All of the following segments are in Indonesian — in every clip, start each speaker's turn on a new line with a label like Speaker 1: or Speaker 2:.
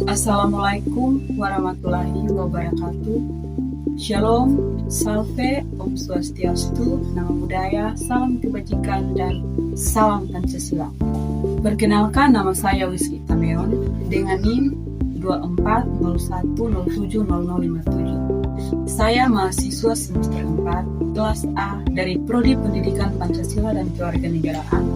Speaker 1: Assalamualaikum warahmatullahi wabarakatuh. Shalom, salve, Om Swastiastu, Namo Buddhaya, salam kebajikan, dan salam Pancasila. Perkenalkan, nama saya Wisky Tameon dengan NIM 2401070057. Saya mahasiswa semester 4, kelas A dari Prodi Pendidikan Pancasila dan Kewarganegaraan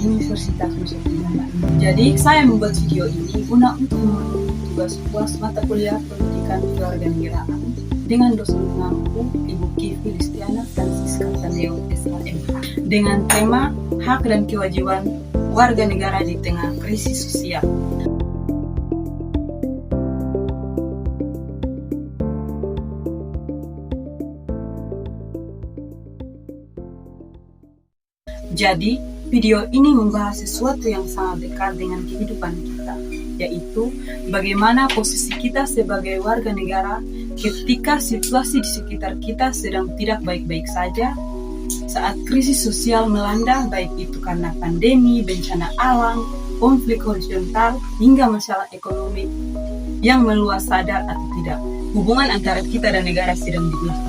Speaker 1: Universitas Nusa Tenggara. Jadi, saya membuat video ini guna untuk memenuhi tugas puas mata kuliah Pendidikan Kewarganegaraan dengan dosen pengampu Ibu Kivi Listiana Francisca Tadeo SHMH dengan tema Hak dan Kewajiban Warga Negara di Tengah Krisis Sosial. Jadi, video ini membahas sesuatu yang sangat dekat dengan kehidupan kita, yaitu bagaimana posisi kita sebagai warga negara ketika situasi di sekitar kita sedang tidak baik-baik saja, saat krisis sosial melanda, baik itu karena pandemi, bencana alam, konflik horizontal, hingga masalah ekonomi yang meluas, sadar atau tidak. Hubungan antara kita dan negara sedang diuji.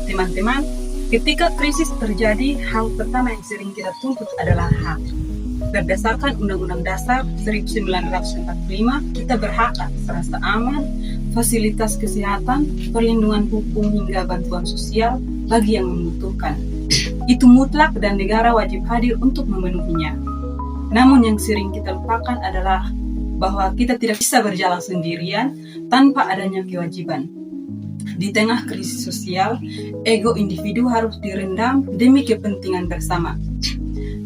Speaker 1: Teman-teman, ketika krisis terjadi, hal pertama yang sering kita tuntut adalah hak. Berdasarkan Undang-Undang Dasar 1945, kita berhak atas rasa aman, fasilitas kesehatan, perlindungan hukum, hingga bantuan sosial bagi yang membutuhkan. Itu mutlak dan negara wajib hadir untuk memenuhinya. Namun yang sering kita lupakan adalah bahwa kita tidak bisa berjalan sendirian tanpa adanya kewajiban. Di tengah krisis sosial, ego individu harus direndam demi kepentingan bersama.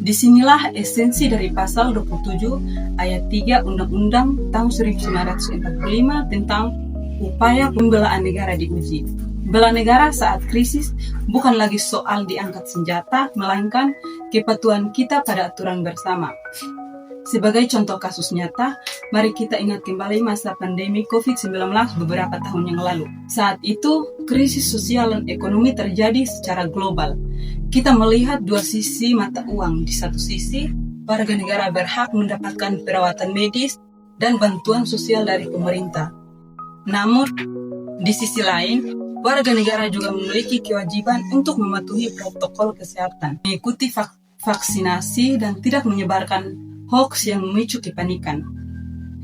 Speaker 1: Disinilah esensi dari pasal 27 ayat 3 Undang-Undang tahun 1945 tentang upaya pembelaan negara diuji. Bela negara saat krisis bukan lagi soal diangkat senjata, melainkan kepatuhan kita pada aturan bersama. Sebagai contoh kasus nyata, mari kita ingat kembali masa pandemi COVID-19 beberapa tahun yang lalu. Saat itu, krisis sosial dan ekonomi terjadi secara global. Kita melihat dua sisi mata uang. Di satu sisi, warga negara berhak mendapatkan perawatan medis dan bantuan sosial dari pemerintah. Namun, di sisi lain, warga negara juga memiliki kewajiban untuk mematuhi protokol kesehatan, mengikuti vaksinasi, dan tidak menyebarkan hoax yang memicu kepanikan.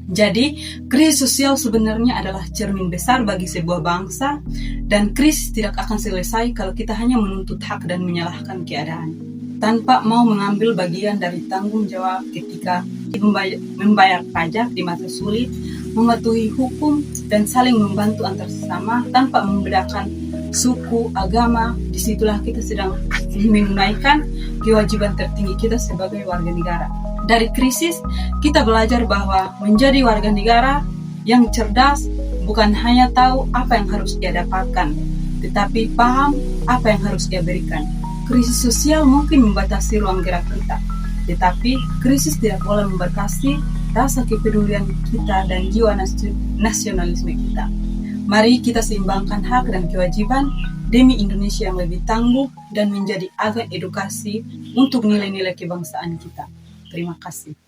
Speaker 1: Jadi, krisis sosial sebenarnya adalah cermin besar bagi sebuah bangsa, dan krisis tidak akan selesai kalau kita hanya menuntut hak dan menyalahkan keadaan, tanpa mau mengambil bagian dari tanggung jawab ketika membayar pajak di masa sulit, mematuhi hukum, dan saling membantu antar sesama tanpa membedakan suku, agama. Disitulah kita sedang menunaikan kewajiban tertinggi kita sebagai warga negara. Dari krisis, kita belajar bahwa menjadi warga negara yang cerdas bukan hanya tahu apa yang harus ia dapatkan, tetapi paham apa yang harus ia berikan. Krisis sosial mungkin membatasi ruang gerak kita, tetapi krisis tidak boleh membatasi rasa kepedulian kita dan jiwa nasionalisme kita. Mari kita seimbangkan hak dan kewajiban demi Indonesia yang lebih tangguh dan menjadi agen edukasi untuk nilai-nilai kebangsaan kita. Terima kasih.